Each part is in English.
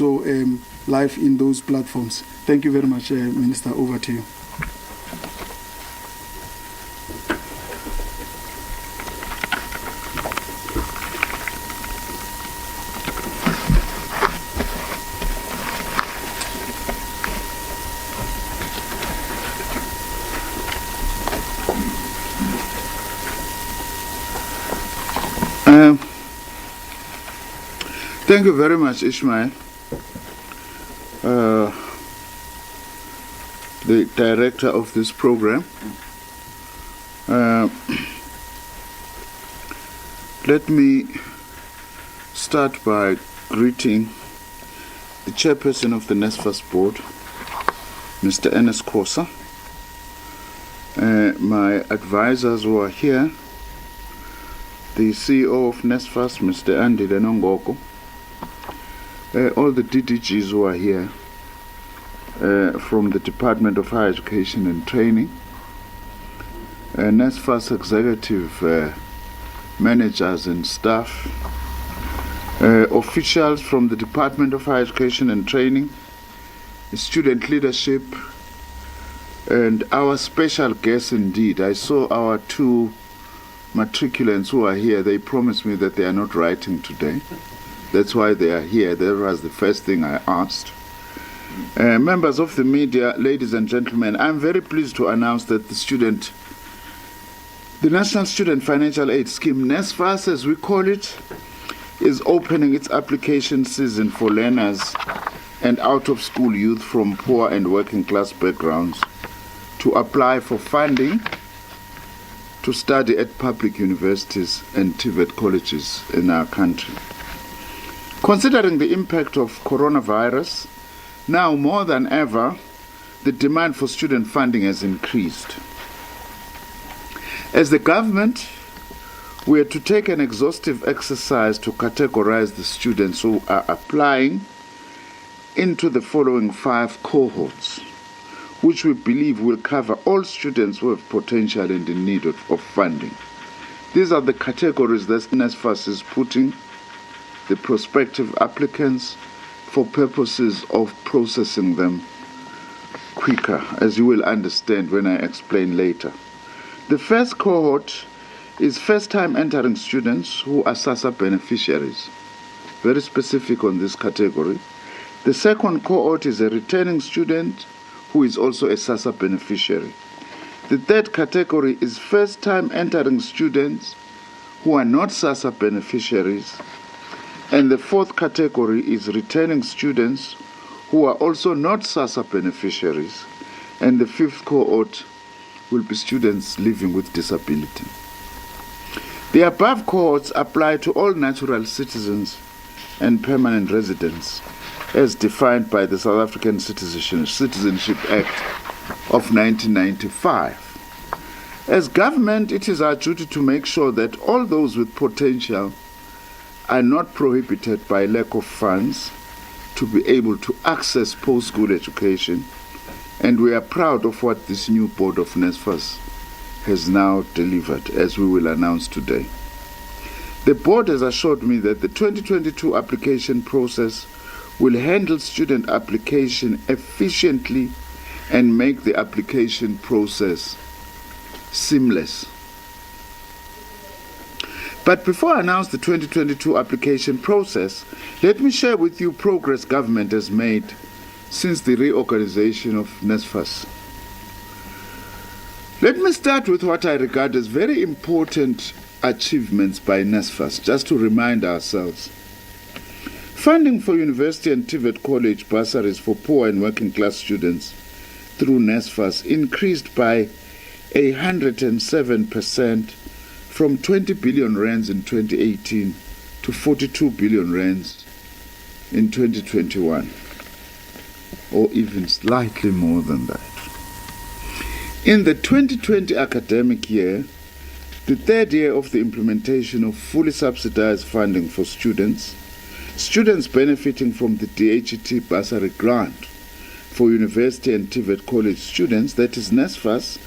also live in those platforms. Thank you very much, Minister. Over to you. Thank you very much, Ishmael, the director of this program. Let me start by greeting the Chairperson of the NSFAS board, Mr. Ernest Khosa, my advisors who are here, the CEO of NSFAS, Mr. Andy Lenongoko, all the DDGs who are here from the Department of Higher Education and Training, NSFAS executive managers and staff, officials from the Department of Higher Education and Training, student leadership, and our special guests indeed. I saw our two matriculants who are here. They promised me that they are not writing today. That's why they are here. That was the first thing I asked. Members of the media, ladies and gentlemen, I'm very pleased to announce that the National Student Financial Aid Scheme, NSFAS as we call it, is opening its application season for learners and out-of-school youth from poor and working-class backgrounds to apply for funding to study at public universities and TVET colleges in our country. Considering the impact of coronavirus, now more than ever, the demand for student funding has increased. As the government, we are to take an exhaustive exercise to categorize the students who are applying into the following 5 cohorts, which we believe will cover all students who have potential and in need of funding. These are the categories that NSFAS is putting the prospective applicants for purposes of processing them quicker, as you will understand when I explain later. The first cohort is first-time entering students who are SASSA beneficiaries, very specific on this category. The second cohort is a returning student who is also a SASSA beneficiary. The third category is first-time entering students who are not SASSA beneficiaries. And the fourth category is returning students who are also not SASSA beneficiaries. And the fifth cohort will be students living with disability. The above cohorts apply to all natural citizens and permanent residents as defined by the South African Citizenship Act of 1995. As government, it is our duty to make sure that all those with potential are not prohibited by lack of funds to be able to access post-school education, and we are proud of what this new board of NSFAS has now delivered, as we will announce today. The board has assured me that the 2022 application process will handle student application efficiently and make the application process seamless. But before I announce the 2022 application process, let me share with you progress government has made since the reorganization of NSFAS. Let me start with what I regard as very important achievements by NSFAS, just to remind ourselves. Funding for university and TVET college bursaries for poor and working class students through NSFAS increased by 107%, from 20 billion rands in 2018 to 42 billion rands in 2021, or even slightly more than that. In the 2020 academic year, the third year of the implementation of fully subsidized funding for students benefiting from the DHET bursary grant for university and TVET college students, that is NSFAS,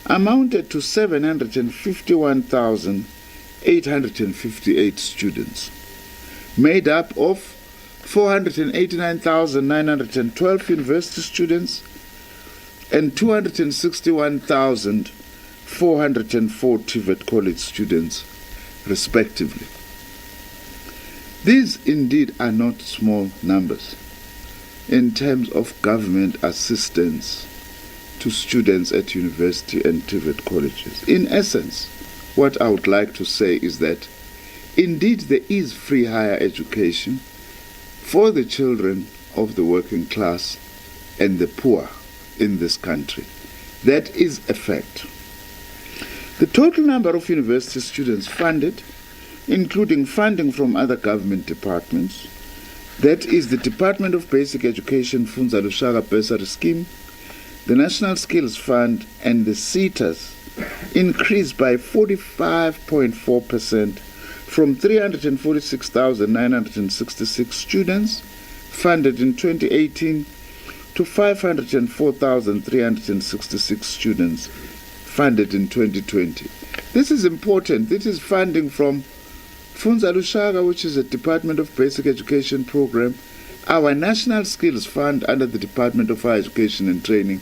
amounted to 751,858 students, made up of 489,912 university students, and 261,404 TVET college students, respectively. These indeed are not small numbers in terms of government assistance to students at university and TVET colleges. In essence, what I would like to say is that indeed there is free higher education for the children of the working class and the poor in this country. That is a fact. The total number of university students funded, including funding from other government departments, that is the Department of Basic Education Funza Lushaka Bursary Scheme, the National Skills Fund, and the SETAs, increased by 45.4% from 346,966 students funded in 2018 to 504,366 students funded in 2020. This is important. This is funding from Funza Lushaka, which is a Department of Basic Education program, our National Skills Fund under the Department of Higher Education and Training,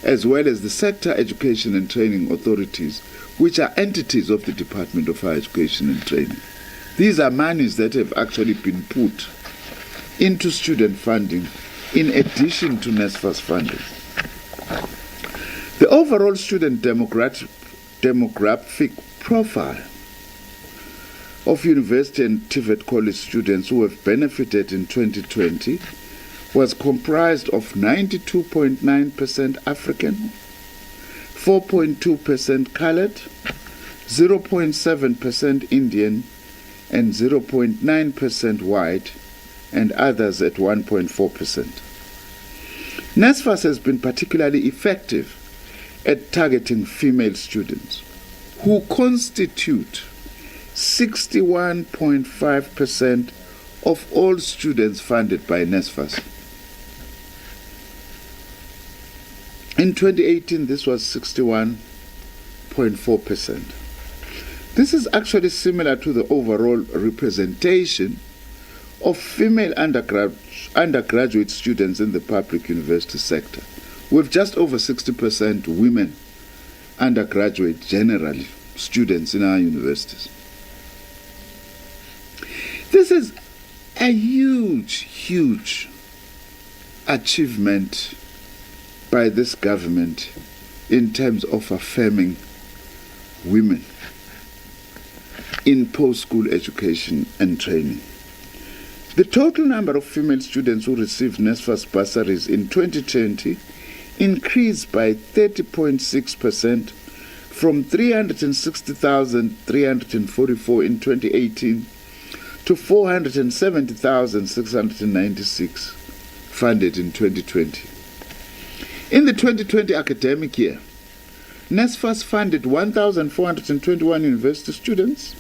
as well as the Sector Education and Training Authorities, which are entities of the Department of Higher Education and Training. These are monies that have actually been put into student funding in addition to NSFAS funding. The overall student demographic profile of university and TVET college students who have benefited in 2020 was comprised of 92.9% African, 4.2% colored, 0.7% Indian, and 0.9% white, and others at 1.4%. NSFAS has been particularly effective at targeting female students, who constitute 61.5% of all students funded by NSFAS. In 2018, this was 61.4%. This is actually similar to the overall representation of female undergraduate students in the public university sector, with just over 60% women undergraduate generally students in our universities. This is a huge achievement by this government in terms of affirming women in post-school education and training. The total number of female students who received NSFAS bursaries in 2020 increased by 30.6% from 360,344 in 2018 to 470,696 funded in 2020. In the 2020 academic year, NSFAS funded 1,421 university students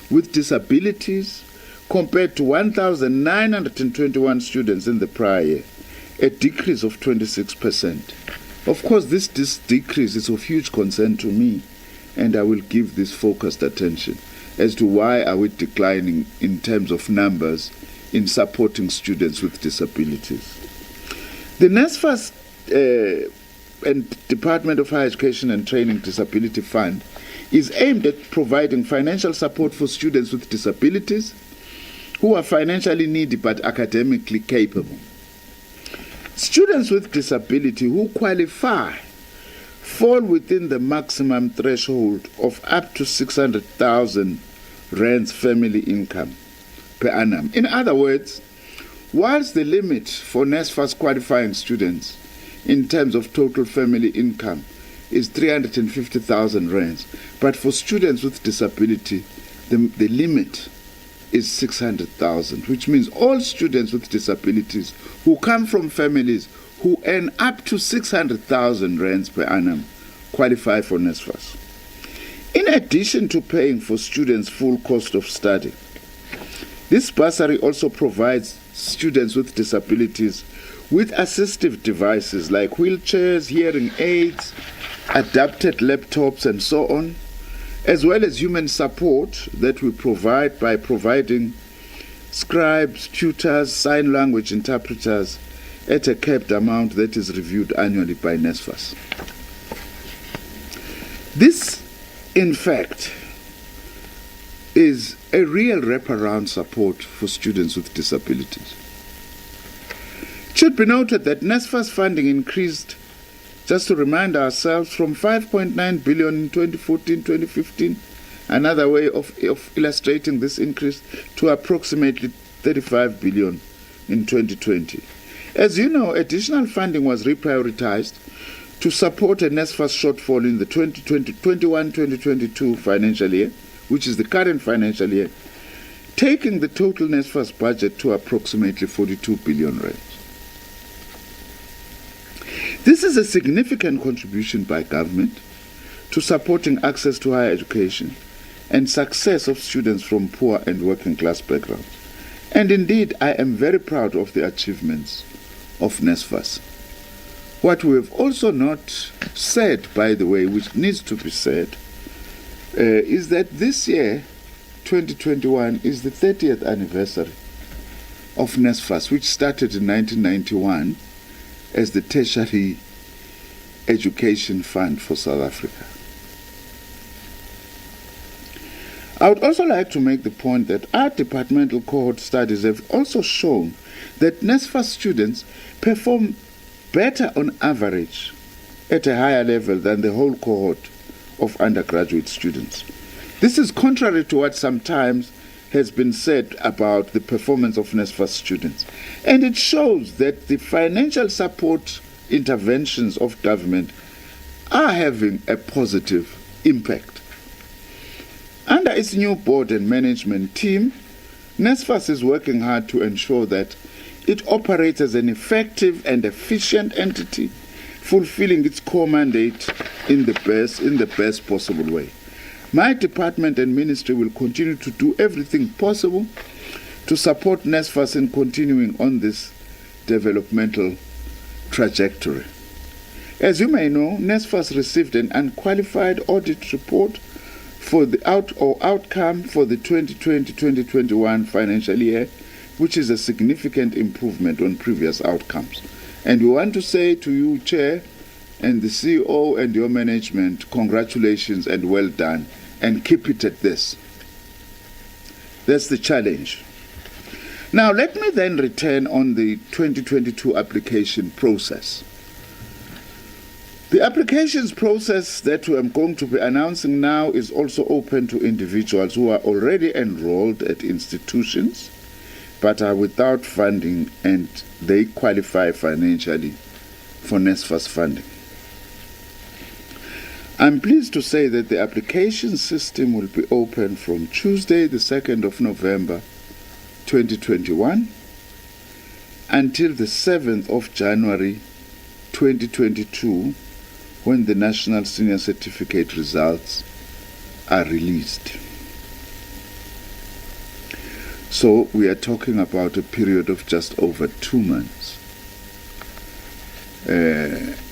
with disabilities compared to 1,921 students in the prior year, a decrease of 26%. Of course, this decrease is of huge concern to me, and I will give this focused attention as to why are we declining in terms of numbers in supporting students with disabilities. The NSFAS and Department of Higher Education and Training Disability Fund is aimed at providing financial support for students with disabilities who are financially needy but academically capable. Students with disability who qualify fall within the maximum threshold of up to 600,000 rands family income per annum. In other words, whilst the limit for NSFAS qualifying students in terms of total family income is 350,000 rands, but for students with disability, the limit is 600,000, which means all students with disabilities who come from families who earn up to 600,000 rands per annum qualify for NSFAS. In addition to paying for students' full cost of study, this bursary also provides students with disabilities with assistive devices like wheelchairs, hearing aids, adapted laptops, and so on, as well as human support that we provide by providing scribes, tutors, sign language interpreters at a capped amount that is reviewed annually by NSFAS. This, in fact, is a real wraparound support for students with disabilities. It should be noted that NSFAS funding increased, just to remind ourselves, from 5.9 billion in 2014-2015, another way of illustrating this increase, to approximately 35 billion in 2020. As you know, additional funding was reprioritized to support a NSFAS shortfall in the 2021-2022 financial year, which is the current financial year, taking the total NSFAS budget to approximately 42 billion rand. This is a significant contribution by government to supporting access to higher education and success of students from poor and working class backgrounds. And indeed, I am very proud of the achievements of NSFAS. What we have also not said, by the way, which needs to be said, is that this year, 2021, is the 30th anniversary of NSFAS, which started in 1991 as the Tertiary Education Fund for South Africa. I would also like to make the point that our departmental cohort studies have also shown that NSFAS students perform better on average at a higher level than the whole cohort of undergraduate students. This is contrary to what sometimes has been said about the performance of NSFAS students. And it shows that the financial support interventions of government are having a positive impact. Under its new board and management team, NSFAS is working hard to ensure that it operates as an effective and efficient entity, fulfilling its core mandate in the best possible way. My department and ministry will continue to do everything possible to support NSFAS in continuing on this developmental trajectory. As you may know, NSFAS received an unqualified audit report for the outcome for the 2020-2021 financial year, which is a significant improvement on previous outcomes. And we want to say to you, Chair, and the CEO and your management, congratulations and well done, and keep it at this. That's the challenge. Now, let me then return on the 2022 application process. The applications process that I'm going to be announcing now is also open to individuals who are already enrolled at institutions but are without funding and they qualify financially for NSFAS funding. I'm pleased to say that the application system will be open from Tuesday, the 2nd of November, 2021, until the 7th of January, 2022, when the National Senior Certificate results are released. So we are talking about a period of just over 2 months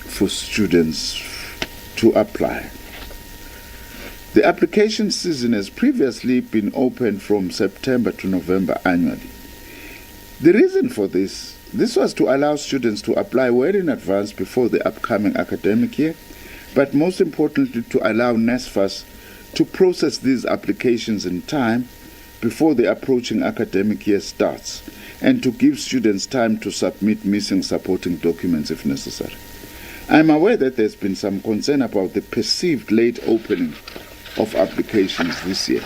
for students to apply. The application season has previously been open from September to November annually. The reason for this was to allow students to apply well in advance before the upcoming academic year, but most importantly to allow NSFAS to process these applications in time before the approaching academic year starts, and to give students time to submit missing supporting documents if necessary. I'm aware that there's been some concern about the perceived late opening of applications this year.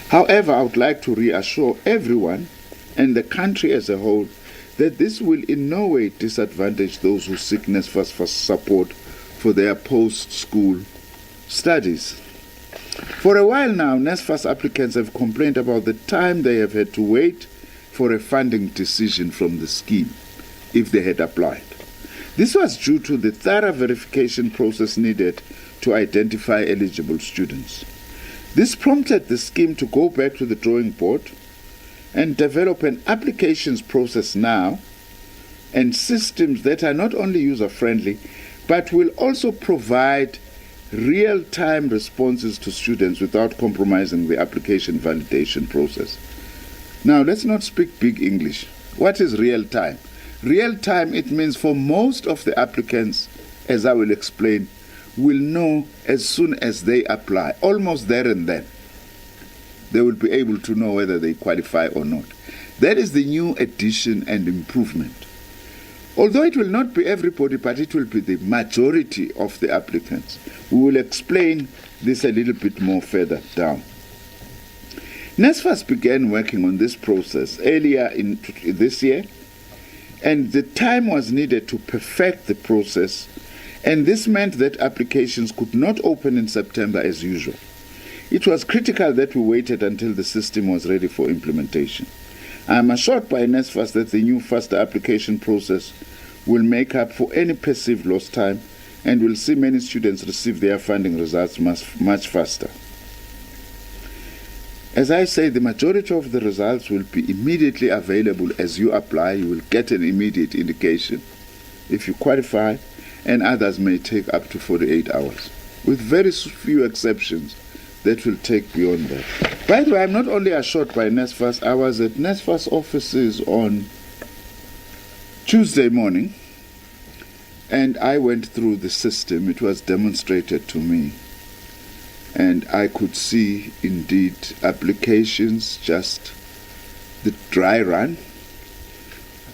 However, I would like to reassure everyone and the country as a whole that this will in no way disadvantage those who seek NSFAS for support for their post-school studies. For a while now, NSFAS applicants have complained about the time they have had to wait for a funding decision from the scheme if they had applied. This was due to the thorough verification process needed to identify eligible students. This prompted the scheme to go back to the drawing board and develop an applications process now and systems that are not only user-friendly, but will also provide real-time responses to students without compromising the application validation process. Now, let's not speak big English. What is real time? Real time, it means for most of the applicants, as I will explain, will know as soon as they apply, almost there and then. They will be able to know whether they qualify or not. That is the new addition and improvement. Although it will not be everybody, but it will be the majority of the applicants. We will explain this a little bit more further down. NSFAS began working on this process earlier in this year, and the time was needed to perfect the process, and this meant that applications could not open in September as usual. It was critical that we waited until the system was ready for implementation. I am assured by NSFAS that the new faster application process will make up for any perceived lost time and will see many students receive their funding results much faster. As I say, the majority of the results will be immediately available as you apply. You will get an immediate indication if you qualify, and others may take up to 48 hours, with very few exceptions that will take beyond that. By the way, I'm not only assured by NSFAS, I was at NSFAS offices on Tuesday morning, and I went through the system. It was demonstrated to me. And I could see, indeed, applications, just the dry run,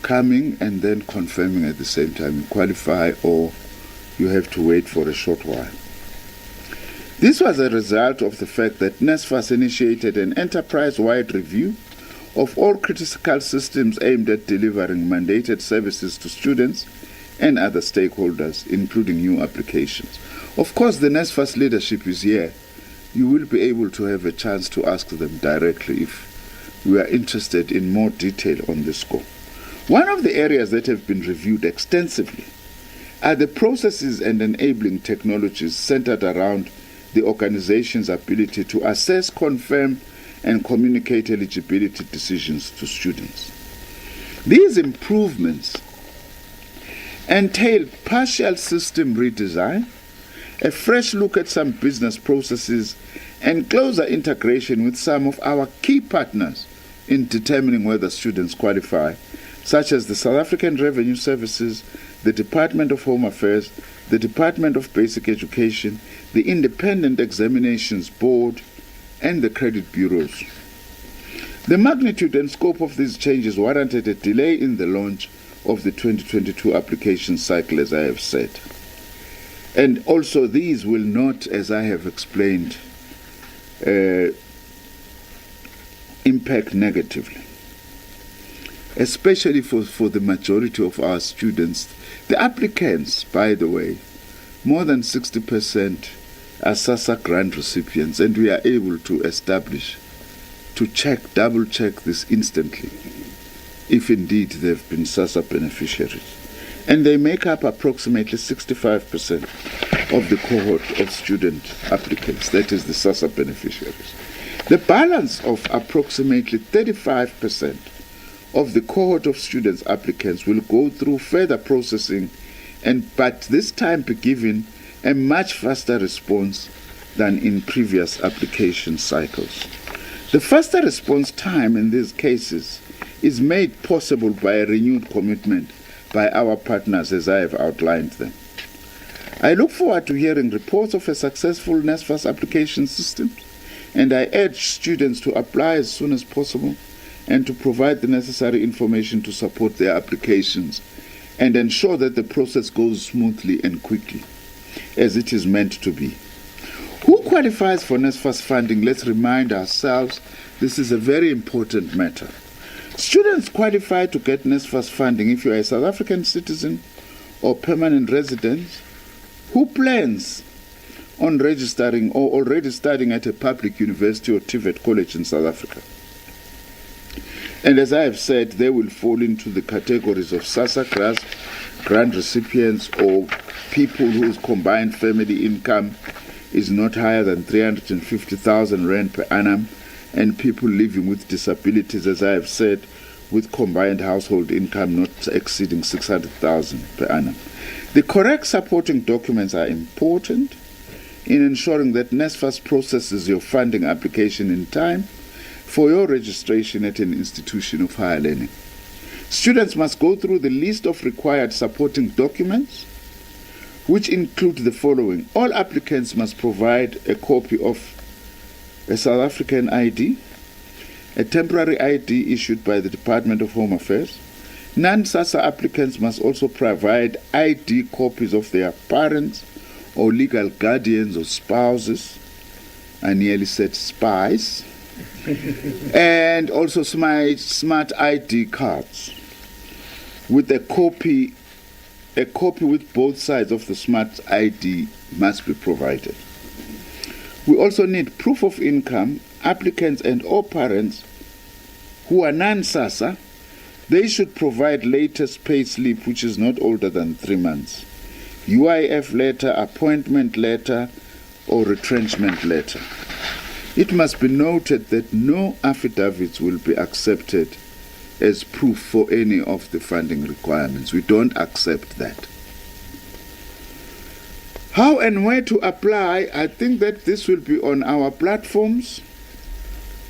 coming and then confirming at the same time. You qualify or you have to wait for a short while. This was a result of the fact that NSFAS initiated an enterprise-wide review of all critical systems aimed at delivering mandated services to students and other stakeholders, including new applications. Of course, the NSFAS leadership is here. You will be able to have a chance to ask them directly if you are interested in more detail on this scope. One of the areas that have been reviewed extensively are the processes and enabling technologies centered around the organization's ability to assess, confirm, and communicate eligibility decisions to students. These improvements entail partial system redesign, a fresh look at some business processes, and closer integration with some of our key partners in determining whether students qualify, such as the South African Revenue Services, the Department of Home Affairs, the Department of Basic Education, the Independent Examinations Board, and the credit bureaus. The magnitude and scope of these changes warranted a delay in the launch of the 2022 application cycle, as I have said. And also these will not, as I have explained, impact negatively, especially for the majority of our students. The applicants, by the way, more than 60% are SASSA grant recipients, and we are able to establish, to check, double-check this instantly, if indeed they've been SASSA beneficiaries. And they make up approximately 65% of the cohort of student applicants, that is the SASSA beneficiaries. The balance of approximately 35% of the cohort of students applicants will go through further processing, but this time be given a much faster response than in previous application cycles. The faster response time in these cases is made possible by a renewed commitment by our partners, as I have outlined them. I look forward to hearing reports of a successful NSFAS application system, and I urge students to apply as soon as possible and to provide the necessary information to support their applications and ensure that the process goes smoothly and quickly, as it is meant to be. Who qualifies for NSFAS funding? Let's remind ourselves this is a very important matter. Students qualify to get NSFAS funding if you are a South African citizen or permanent resident who plans on registering or already studying at a public university or TVET college in South Africa. And as I have said, they will fall into the categories of SASSA grant recipients or people whose combined family income is not higher than 350,000 rand per annum, and people living with disabilities, as I have said, with combined household income not exceeding 600,000 per annum. The correct supporting documents are important in ensuring that NSFAS processes your funding application in time. for your registration at an institution of higher learning. Students must go through the list of required supporting documents, which include the following. All applicants must provide a copy of a South African ID, a temporary ID issued by the Department of Home Affairs. Non-SASA applicants must also provide ID copies of their parents or legal guardians or spouses. I nearly said spies. And also smart ID cards with a copy with both sides of the smart ID must be provided. We also need proof of income. Applicants and all parents who are non-SASA, they should provide latest pay slip which is not older than 3 months, UIF letter, appointment letter, or retrenchment letter. It must be noted that no affidavits will be accepted as proof for any of the funding requirements. We don't accept that. How and where to apply, I think that this will be on our platforms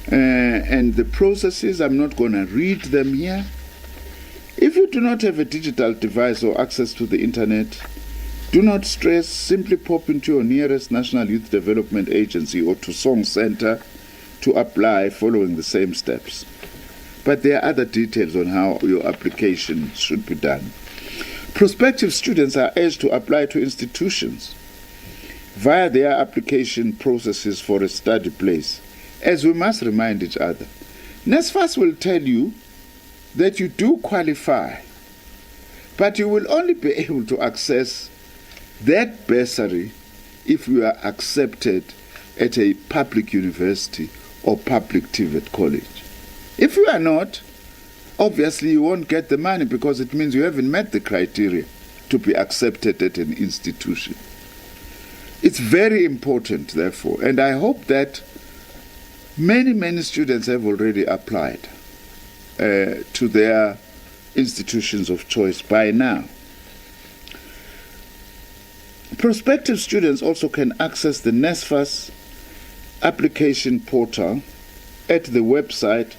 and the processes. I'm not going to read them here. If you do not have a digital device or access to the internet, do not stress, simply pop into your nearest National Youth Development Agency or to Song Center to apply following the same steps. But there are other details on how your application should be done. Prospective students are urged to apply to institutions via their application processes for a study place, as we must remind each other. NSFAS will tell you that you do qualify, but you will only be able to access that bursary if you are accepted at a public university or public TVET college. If you are not, obviously you won't get the money because it means you haven't met the criteria to be accepted at an institution. It's very important, therefore, and I hope that many students have already applied to their institutions of choice by now. Prospective students also can access the NSFAS application portal at the website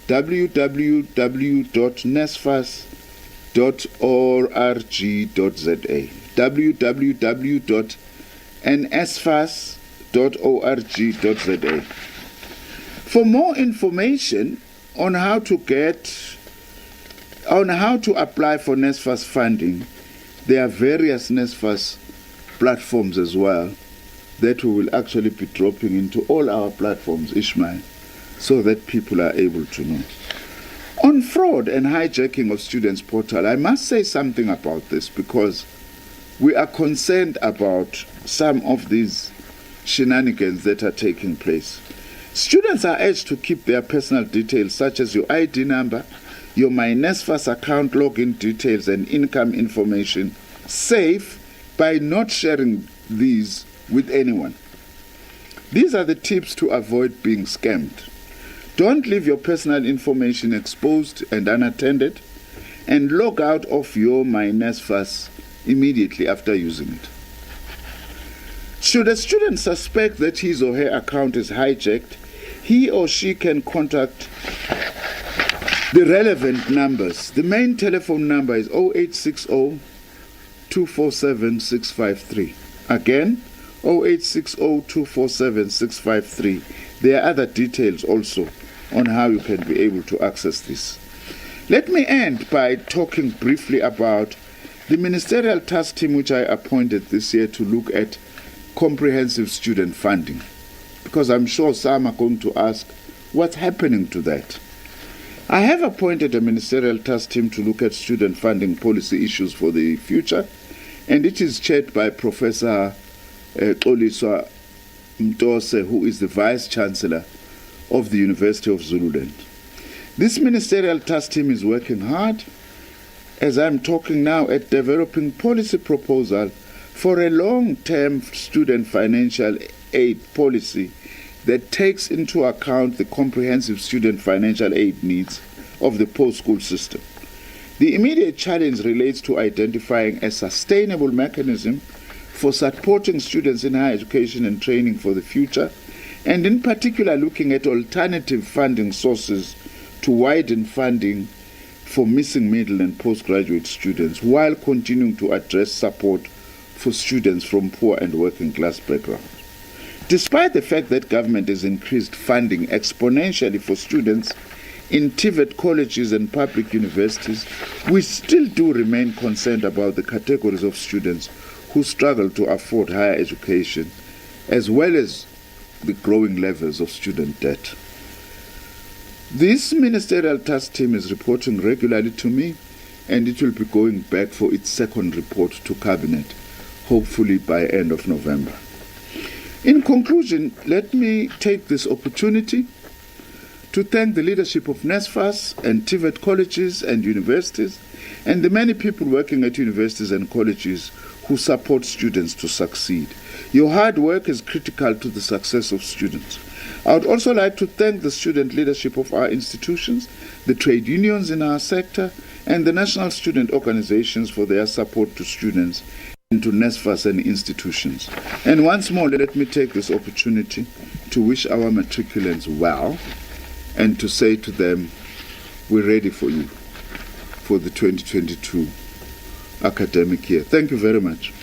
www.nsfas.org.za www.nsfas.org.za. For more information on how to apply for NSFAS funding, there are various NSFAS platforms as well that we will actually be dropping into all our platforms, Ishmael, so that people are able to know. On fraud and hijacking of students' portal, I must say something about this because we are concerned about some of these shenanigans that are taking place. Students are urged to keep their personal details such as your ID number, your NSFAS account login details and income information safe by not sharing these with anyone. These are the tips to avoid being scammed. Don't leave your personal information exposed and unattended, and log out of your NSFAS immediately after using it. Should a student suspect that his or her account is hijacked, he or she can contact the relevant numbers. The main telephone number is 0860 247 653. Again, 0860 247 653. There are other details also on how you can be able to access this. Let me end by talking briefly about the ministerial task team which I appointed this year to look at comprehensive student funding, because I'm sure some are going to ask what's happening to that. I have appointed a ministerial task team to look at student funding policy issues for the future, and it is chaired by Professor Xoliswa Mtose, who is the Vice Chancellor of the University of Zululand. This ministerial task team is working hard, as I'm talking now, at developing policy proposal for a long-term student financial aid policy that takes into account the comprehensive student financial aid needs of the post-school system. The immediate challenge relates to identifying a sustainable mechanism for supporting students in higher education and training for the future and in particular looking at alternative funding sources to widen funding for missing middle and postgraduate students while continuing to address support for students from poor and working class backgrounds. Despite the fact that government has increased funding exponentially for students in TVET colleges and public universities, we still do remain concerned about the categories of students who struggle to afford higher education, as well as the growing levels of student debt. This ministerial task team is reporting regularly to me, and it will be going back for its second report to Cabinet, hopefully by end of November. In conclusion, let me take this opportunity to thank the leadership of NSFAS and TVET colleges and universities, and the many people working at universities and colleges who support students to succeed. Your hard work is critical to the success of students. I would also like to thank the student leadership of our institutions, the trade unions in our sector, and the national student organizations for their support to students and to NSFAS and institutions. And once more, let me take this opportunity to wish our matriculants well and to say to them, we're ready for you for the 2022 academic year. Thank you very much.